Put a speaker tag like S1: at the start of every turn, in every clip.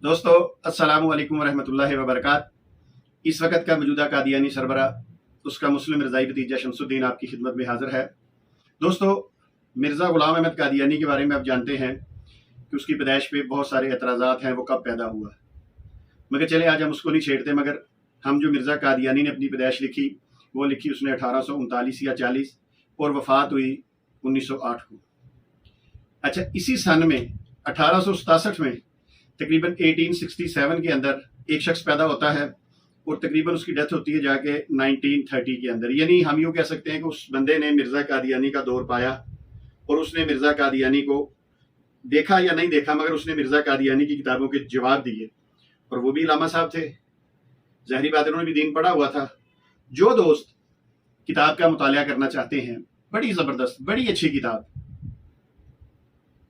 S1: दोस्तों अस्सलामु अलैकुम वरहमतुल्लाहि वबरकात। इस वक्त का मौजूदा कादियानी सरबरा उसका मुस्लिम रज़ाई भतीजा शमसुद्दीन आपकी खिदमत में हाजिर है। दोस्तों, मिर्ज़ा ग़ुलाम अहमद कादियानी के बारे में आप जानते हैं कि उसकी पैदाइश पे बहुत सारे एतराज़ात हैं, वो कब पैदा हुआ। मगर चले आज हम उसको नहीं छेड़ते, मगर हम जो मिर्ज़ा कादियानी ने अपनी पैदाइश लिखी वो लिखी उसने 1839 या 40 और वफ़ात हुई 1908 को। अच्छा, इसी सन में 1867 में तकरीबन 1867 के अंदर एक शख्स पैदा होता है और तकरीबन उसकी डेथ होती है जाके 1930 के अंदर। यानी हम यूँ कह सकते हैं कि उस बंदे ने मिर्ज़ा कादियानी का दौर पाया और उसने मिर्ज़ा कादियानी को देखा या नहीं देखा, मगर उसने मिर्ज़ा कादियानी की किताबों के जवाब दिए। और वो भी इलामा साहब थे, ज़ाहिरी बात है उन्होंने भी दीन पढ़ा हुआ था। जो दोस्त किताब का मुतालिया करना चाहते हैं, बड़ी ज़बरदस्त बड़ी अच्छी किताब,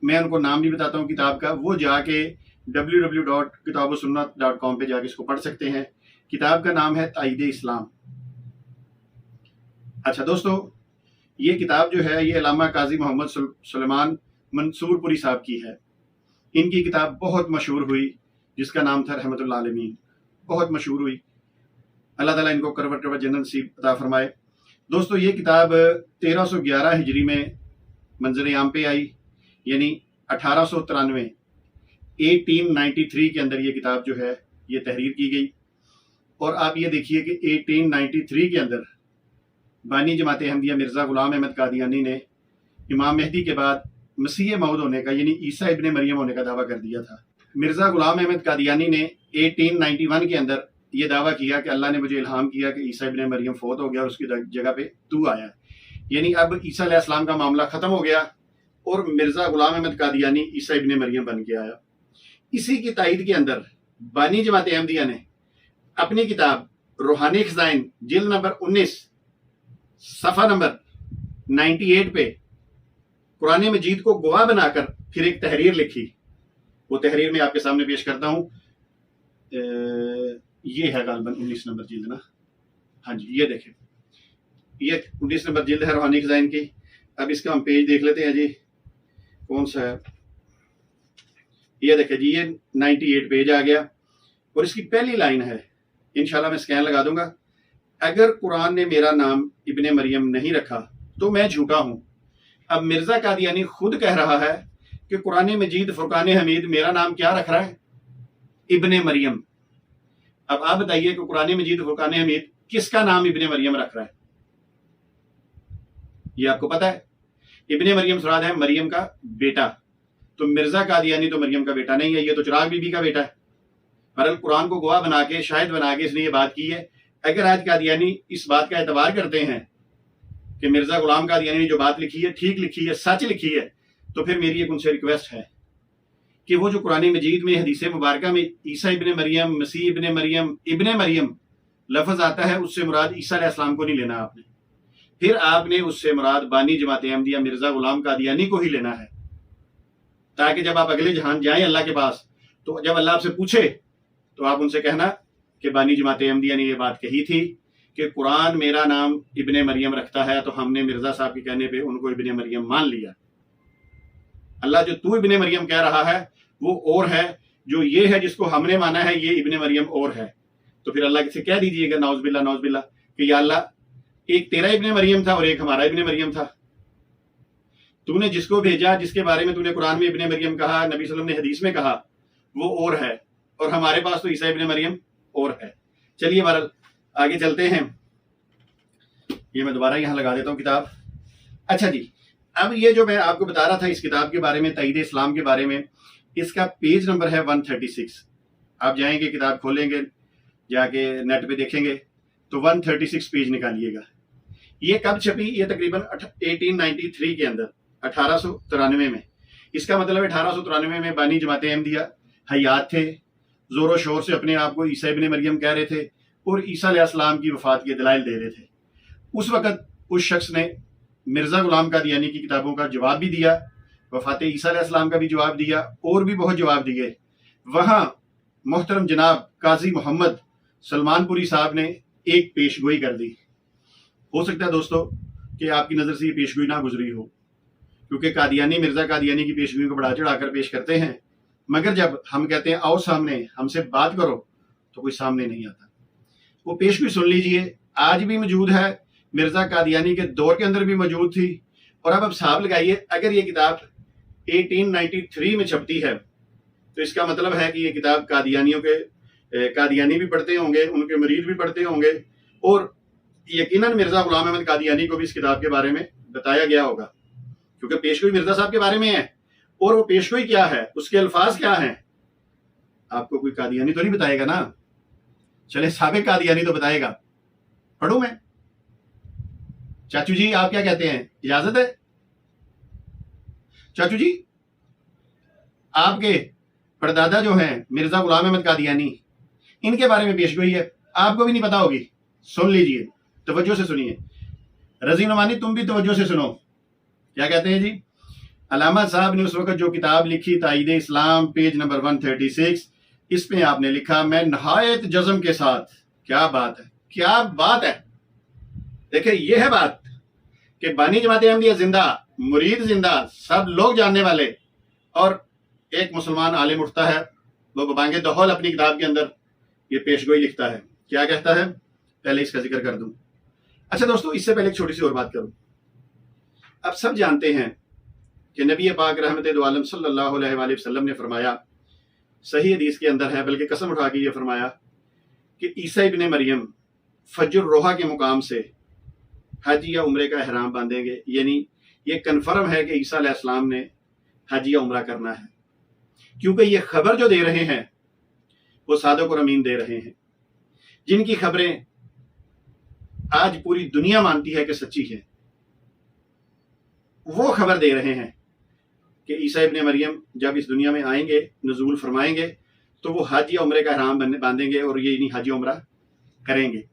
S1: मैं उनको नाम नहीं बताता हूँ किताब का, वो जाके www.kitabussunnah.com पे जाके इसको पढ़ सकते हैं। किताब का नाम है ताईद इस्लाम। अच्छा दोस्तों, ये किताब जो है ये अल्लामा काजी मोहम्मद सुलेमान मंसूरपुरी साहब की है। इनकी किताब बहुत मशहूर हुई जिसका नाम था रहमतुल आलमीन, बहुत मशहूर हुई। अल्लाह ताला इनको करवट करवट जन्नत नसीब अता फरमाए। दोस्तों, ये किताब 1311 हिजरी में मंजर आम पे आई, यानी 1893 1893 के अंदर ये किताब जो है ये तहरीर की गई। और आप ये देखिए कि 1893 के अंदर बानी जमात अहमदिया मिर्ज़ा ग़ुलाम अहमद कादियानी ने इमाम मेहदी के बाद मसीह मौद होने का, यानी ईसा इब्ने मरियम होने का दावा कर दिया था। मिर्ज़ा ग़ुलाम अहमद कादियानी ने 1891 के अंदर ये दावा किया कि अल्लाह ने मुझे इल्हाम किया कि ईसा इब्ने मरियम फौत हो गया और उसकी जगह पे तू आया। यानी अब ईसा अलैहिस्सलाम का मामला ख़त्म हो गया और मिर्ज़ा ग़ुलाम अहमद कादियानी ईसा इब्ने मरियम बन के आया। इसी की ताईद के अंदर बानी जमात अहमदिया ने अपनी किताब रूहानी खज़ाइन जिल्द नंबर 19 सफ़ा नंबर 98 पे कुरान मजीद को गवाह बनाकर फिर एक तहरीर लिखी। वो तहरीर मैं आपके सामने पेश करता हूँ। ये है गालबन 19 नंबर जिल्द ना, हाँ जी, ये देखें, ये 19 नंबर जिल्द है रूहानी खज़ाइन की। अब इसका हम पेज देख लेते हैं जी, कौन सा है। ये देखें जी, ये 98 पेज आ गया और इसकी पहली लाइन है, इंशाल्लाह मैं स्कैन लगा दूंगा। अगर कुरान ने मेरा नाम इब्ने मरियम नहीं रखा तो मैं झूठा हूं। अब मिर्ज़ा कादियानी खुद कह रहा है कि कुरान मजीद फुरकान हमीद मेरा नाम क्या रख रहा है, इब्ने मरियम। अब आप बताइए कि कुरान मजीद फुरकान हमीद किसका नाम इब्ने मरियम रख रहा है? ये आपको पता है? इब्ने मरियम मुराद है मरियम का बेटा। तो मिर्ज़ा कादियानी तो मरियम का बेटा नहीं है, ये तो चिराग बीबी का बेटा है। बहरहाल कुरान को गवाह बना के, शाहिद बना के इसने ये बात की है। अगर आज कादियानी इस बात का एतबार करते हैं कि मिर्ज़ा ग़ुलाम कादियानी ने जो बात लिखी है ठीक लिखी है, सच लिखी है, तो फिर मेरी एक उनसे रिक्वेस्ट है कि वो जो कुरान मजीद में हदीस मुबारका में ईसा इब्ने मरियम, मसीह इब्ने मरियम लफ्ज़ आता है, उससे मुराद ईसा अलैहिस्सलाम को नहीं लेना आपने, फिर आपने उससे मुराद बानी जमात अहमदिया मिर्ज़ा ग़ुलाम कादियानी को ही लेना है, ताकि जब आप अगले जहान जाएं अल्लाह के पास, तो जब अल्लाह आपसे पूछे तो आप उनसे कहना कि बानी जमात अहमदिया ने ये बात कही थी कि कुरान मेरा नाम इब्ने मरियम रखता है, तो हमने मिर्ज़ा साहब के कहने पे उनको इब्ने मरियम मान लिया। अल्लाह जो तू इब्ने मरियम कह रहा है वो और है, जो ये है जिसको हमने माना है ये इब्ने मरियम और है। तो फिर अल्लाह से कह दीजिएगा नौज़ बिल्ला कि या अल्लाह एक तेरा इब्ने मरियम था और एक हमारा इब्ने मरियम था। तूने जिसको भेजा, जिसके बारे में तूने कुरान में इब्ने मरियम कहा, नबी सल्लल्लाहु अलैहि वसल्लम ने हदीस में कहा, वो और है, और हमारे पास तो ईसा इब्ने मरियम और है। चलिए बहरहाल आगे चलते हैं। ये मैं दोबारा यहाँ लगा देता हूँ किताब। अच्छा जी, अब ये जो मैं आपको बता रहा था इस किताब के बारे में, ताईद इस्लाम के बारे में, इसका पेज नंबर है 136। आप जाएंगे, किताब खोलेंगे, जाके नेट पे देखेंगे तो 136 पेज निकालिएगा। ये कब छपी? ये तकरीबन 1893 के अंदर, 1893 में। इसका मतलब 1893 में बानी जमात अहमदिया हयात थे, जोरों शोर से अपने आप को ईसा इब्ने मरियम कह रहे थे और ईसा अलैहिस्सलाम की वफात के दलाइल दे रहे थे। उस वक़्त उस शख्स ने मिर्ज़ा ग़ुलाम कादियानी की किताबों का जवाब भी दिया, वफात ईसा अलैहिस्सलाम का भी जवाब दिया, और भी बहुत जवाब दिए। वहाँ मोहतरम जनाब काजी मोहम्मद सलमानपुरी साहब ने एक पेशगोई कर दी। हो सकता है दोस्तों कि आपकी नज़र से ये पेशगोई ना गुजरी हो, क्योंकि कादियानी मिर्ज़ा कादियानी की पेशगोई को बढ़ा चढ़ा कर पेश करते हैं, मगर जब हम कहते हैं आओ सामने हमसे बात करो तो कोई सामने नहीं आता। वो पेशगोई सुन लीजिए, आज भी मौजूद है, मिर्जा कादियानी के दौर के अंदर भी मौजूद थी। और अब हिसाब लगाइए, अगर ये किताब 1893 में छपती है तो इसका मतलब है कि ये किताब कादियानी भी पढ़ते होंगे, उनके मुरीद भी पढ़ते होंगे, और यकीनन मिर्जा गुलाम अहमद कादियानी को भी इस किताब के बारे में बताया गया होगा, क्योंकि पेशगोई मिर्जा साहब के बारे में है। और वो पेशगोई क्या है, उसके अल्फाज क्या हैं, आपको कोई कादियानी तो नहीं बताएगा ना। चले साबिक कादियानी तो बताएगा। पढ़ूं मैं? चाचू जी आप क्या कहते हैं, इजाजत है? चाचू जी, आपके परदादा जो हैं मिर्जा गुलाम अहमद कादियानी, इनके बारे में पेशगोई है, आपको भी नहीं पता होगी। सुन लीजिए, तवज्जो से सुनिए। रजी नुमानी तुम भी तवज्जो से सुनो, क्या कहते हैं जी। अलामा साहब ने उस वक्त जो किताब लिखी ताईद इस्लाम, पेज नंबर 136, इसमें आपने लिखा, मैं नहायत जज्म के साथ, क्या बात है, क्या बात है। देखिए ये है बात कि बानी जमात अहमदिया जिंदा, मुरीद जिंदा, सब लोग जानने वाले। और एक मुसलमान आलिम उठता है, वो बबांगे दहौल अपनी किताब के अंदर ये पेशगोई लिखता है। क्या कहता है, पहले इसका जिक्र कर दूं। अच्छा दोस्तों, इससे पहले एक छोटी सी और बात करूं। अब सब जानते हैं कि नबी पाक रहमत दो आलम सल्लल्लाहु अलैहि वसल्लम ने फरमाया, सही हदीस के अंदर है, बल्कि कसम उठा के ये फरमाया कि ईसा इब्ने मरियम फज्र रोहा के मुकाम से हज या उम्रे का एहराम बांधेंगे। यानी ये कन्फर्म है कि ईसा अलैहिस्सलाम ने हज या उम्रा करना है, क्योंकि ये खबर जो दे रहे हैं वो सादिक और अमीन दे रहे हैं, जिनकी खबरें आज पूरी दुनिया मानती है कि सच्ची है। वो खबर दे रहे हैं कि ईसा इब्ने मरियम जब इस दुनिया में आएंगे, नजूल फरमाएंगे, तो वो हज या उम्रे का एहराम बांधेंगे और ये नहीं हज या उम्रा करेंगे।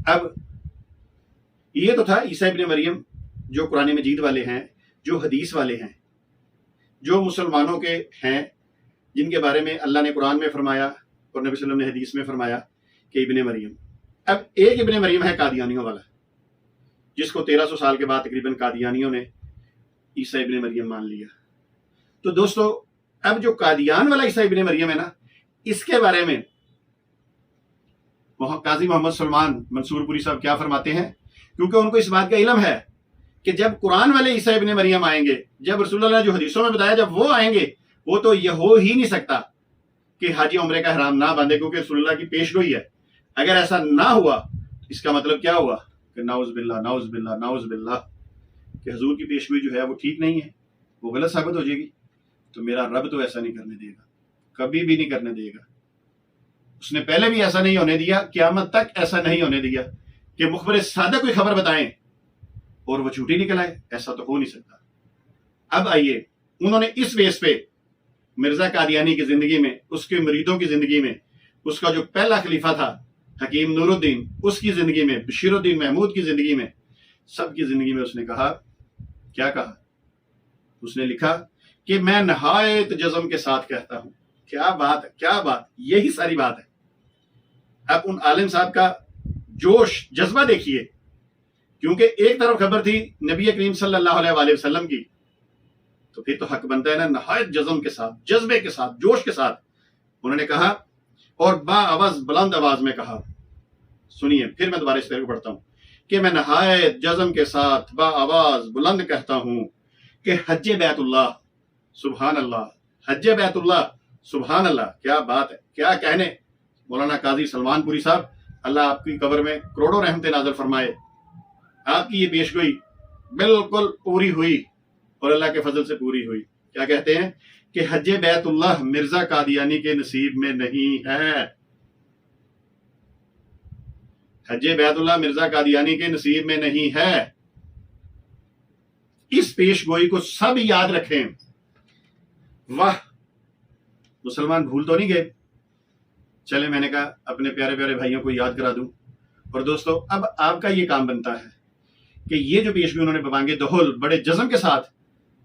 S1: अब ये तो था ईसा इब्ने मरियम जो कुरान मजीद वाले हैं, जो हदीस वाले हैं, जो मुसलमानों के हैं, जिनके बारे में अल्लाह ने कुरान में फरमाया और नबी सल्लल्लाहु अलैहि वसल्लम ने हदीस में फरमाया कि इब्ने मरियम। अब एक इब्ने मरियम है कादियानियों वाला, जिसको 1300 साल के बाद तकरीबन कादियानियों ने ईसा इब्ने मरियम मान लिया। तो दोस्तों, अब जो कादियान वाला ईसा इब्ने मरियम है ना, इसके बारे में काजी मोहम्मद सलमान मंसूरपुरी साहब क्या फरमाते हैं, क्योंकि उनको इस बात का इल्म है कि जब कुरान वाले ईसा इब्ने मरियम आएंगे, जब रसूलुल्लाह ने जो हदीसों में बताया, जब वो आएंगे, वो तो ये हो ही नहीं सकता कि हाजी उम्रे का हराम ना बांधे, क्योंकि रसूलुल्लाह की पेशगोई है। अगर ऐसा ना हुआ, इसका मतलब क्या हुआ कि नाउज़ बिल्लाह, नाउज़ बिल्लाह, नाउज़ बिल्लाह, कि हुजूर की पेशगोई जो है वो ठीक नहीं है, वो गलत साबित हो जाएगी। तो मेरा रब तो ऐसा नहीं करने देगा, कभी भी नहीं करने देगा। उसने पहले भी ऐसा नहीं होने दिया, क़यामत तक ऐसा नहीं होने दिया कि मुखबर सादिक कोई खबर बताएं और वो झूठी निकल आए। ऐसा तो हो नहीं सकता। अब आइए, उन्होंने इस बेस पे मिर्जा कादियानी की जिंदगी में, उसके मुरीदों की जिंदगी में, उसका जो पहला खलीफा था हकीम नूरुद्दीन, उसकी जिंदगी में, बशीरुद्दीन महमूद की जिंदगी में, सबकी जिंदगी में उसने कहा, क्या कहा? उसने लिखा कि मैं नहायत जज्म के साथ कहता हूं। क्या बात है, क्या बात, यही सारी बात है। अब उन आलिम साहब का जोश, जज्बा देखिए, क्योंकि एक तरफ खबर थी नबी करीम सल्लल्लाहु अलैहि वसल्लम की, तो फिर तो हक बनता है ना, नहायत जज्म के साथ, जज्बे के साथ, जोश के साथ उन्होंने कहा, और बाआवाज, बुलंद आवाज में कहा। सुनिए, फिर मैं दोबारा इस पैर को पढ़ता हूं कि मैं नहायत जज्म के साथ बाआवाज बुलंद कहता हूं कि हज्जे बैतुल्लाह सुभान अल्लाह, हज्जे बैतुल्लाह सुभान अल्लाह। क्या बात है, क्या कहने। मौलाना काजी सलमानपुरी साहब, अल्लाह आपकी कब्र में करोड़ों रहमतें नाज़िल फरमाए। आपकी ये पेशगोई बिल्कुल पूरी हुई और अल्लाह के फजल से पूरी हुई। क्या कहते हैं कि हज्जे बैतुल्लाह मिर्जा कादियानी के नसीब में नहीं है। हज्जे बैतुल्लाह मिर्जा कादियानी के नसीब में नहीं है। इस पेशगोई को सब याद रखें। वाह, मुसलमान भूल तो नहीं गए। चले, मैंने कहा अपने प्यारे प्यारे भाइयों को याद करा दूं। और दोस्तों, अब आपका ये काम बनता है कि ये जो पेशगोई उन्होंने बबांगे दहुल बड़े जज्म के साथ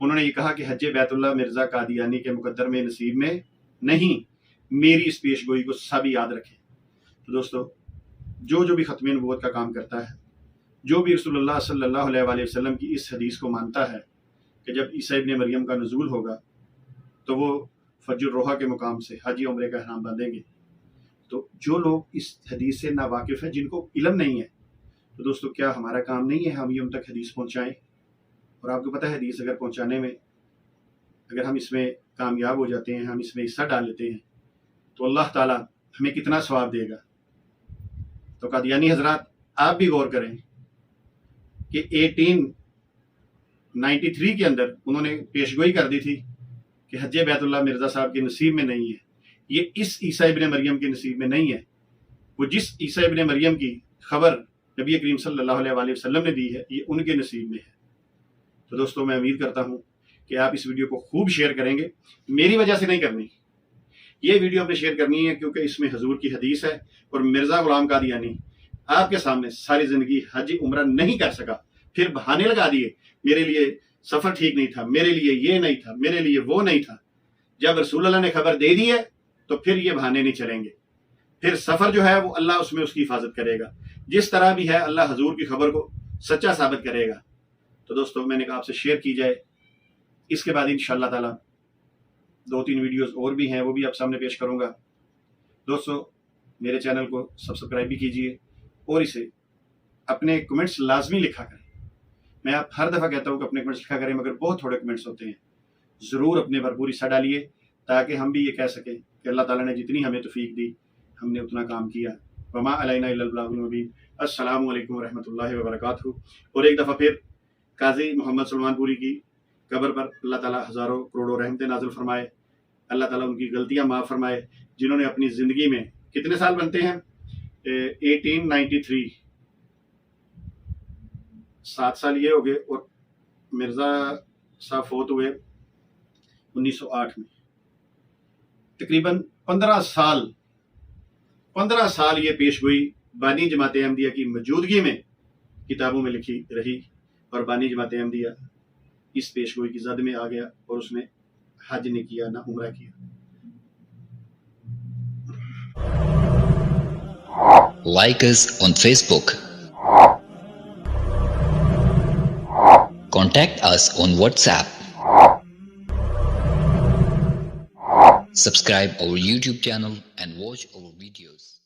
S1: उन्होंने ये कहा कि हज्जे बैतुल्लाह मिर्जा कादियानी के मुकद्दर में नसीब में नहीं, मेरी इस पेशगोई को सब याद रखें। तो दोस्तों, जो भी खत्म नबूवत का काम करता है, जो भी रसूलुल्लाह सल्लल्लाहु अलैहि वसल्लम की इस हदीस को मानता है कि जब ईसा इब्ने मरियम का नुज़ूल होगा تو وہ فجر الروحا کے مقام سے حج عمرے کا احرام باندھیں گے. تو جو لوگ اس حدیث سے ناواقف ہیں، جن کو علم نہیں ہے، تو دوستو کیا ہمارا کام نہیں ہے ہم یہ ان تک حدیث پہنچائیں؟ اور آپ کو پتہ ہے حدیث اگر پہنچانے میں اگر ہم اس میں کامیاب ہو جاتے ہیں، ہم اس میں حصہ ڈال لیتے ہیں، تو اللہ تعالیٰ ہمیں کتنا ثواب دے گا. تو قادیانی حضرات آپ بھی غور کریں کہ 1893 کے اندر انہوں نے پیشگوئی کر دی تھی کہ حج بیت اللہ مرزا صاحب کے نصیب میں نہیں ہے، یہ اس عیسیٰ ابن مریم کے نصیب میں نہیں ہے. وہ جس عیسیٰ ابن مریم کی خبر نبی کریم صلی اللہ علیہ وآلہ وسلم نے دی ہے، یہ ان کے نصیب میں ہے. تو دوستو میں امید کرتا ہوں کہ آپ اس ویڈیو کو خوب شیئر کریں گے. میری وجہ سے نہیں کرنی، یہ ویڈیو آپ نے شیئر کرنی ہے کیونکہ اس میں حضور کی حدیث ہے، اور مرزا غلام قادیانی آپ کے سامنے ساری زندگی حج عمرہ نہیں کر سکا، پھر بہانے لگا دیے میرے لیے سفر ٹھیک نہیں تھا، میرے لیے یہ نہیں تھا، میرے لیے وہ نہیں تھا. جب رسول اللہ نے خبر دے دی ہے تو پھر یہ بہانے نہیں چلیں گے. پھر سفر جو ہے وہ اللہ اس میں اس کی حفاظت کرے گا، جس طرح بھی ہے اللہ حضور کی خبر کو سچا ثابت کرے گا. تو دوستو میں نے کہا آپ سے شیئر کی جائے. اس کے بعد انشاءاللہ تعالی 2-3 ویڈیوز اور بھی ہیں، وہ بھی آپ سامنے پیش کروں گا. دوستو میرے چینل کو سبسکرائب بھی کیجئے اور اسے اپنے کمنٹس لازمی لکھا کریں. میں آپ ہر دفعہ کہتا ہوں کہ اپنے کمنٹس لکھا کریں، مگر بہت تھوڑے کمنٹس ہوتے ہیں. ضرور اپنے بھرپور حصہ ڈالیے تاکہ ہم بھی یہ کہہ سکیں کہ اللہ تعالیٰ نے جتنی ہمیں توفیق دی ہم نے اتنا کام کیا. وما علینا الا البلاغ المبین. السلام علیکم ورحمۃ اللہ وبرکاتہ. اور ایک دفعہ پھر قاضی محمد سلمان پوری کی قبر پر اللہ تعالیٰ ہزاروں کروڑوں رحمتیں نازل فرمائے. اللہ تعالیٰ ان کی غلطیاں معاف فرمائے جنہوں نے اپنی زندگی میں کتنے سال بنتے ہیں 1893 7 سال یہ ہو گئے، اور مرزا صاحب فوت ہوئے 1908 میں. تقریباً 15 سال یہ پیش گوئی بانی جماعت احمدیہ کی موجودگی میں کتابوں میں لکھی رہی، اور بانی جماعت احمدیہ اس پیش گوئی کی زد میں آ گیا اور اس نے حج نہیں کیا نہ عمرہ کیا.
S2: Like us on Facebook. Contact us on WhatsApp. Subscribe our YouTube channel and watch our videos.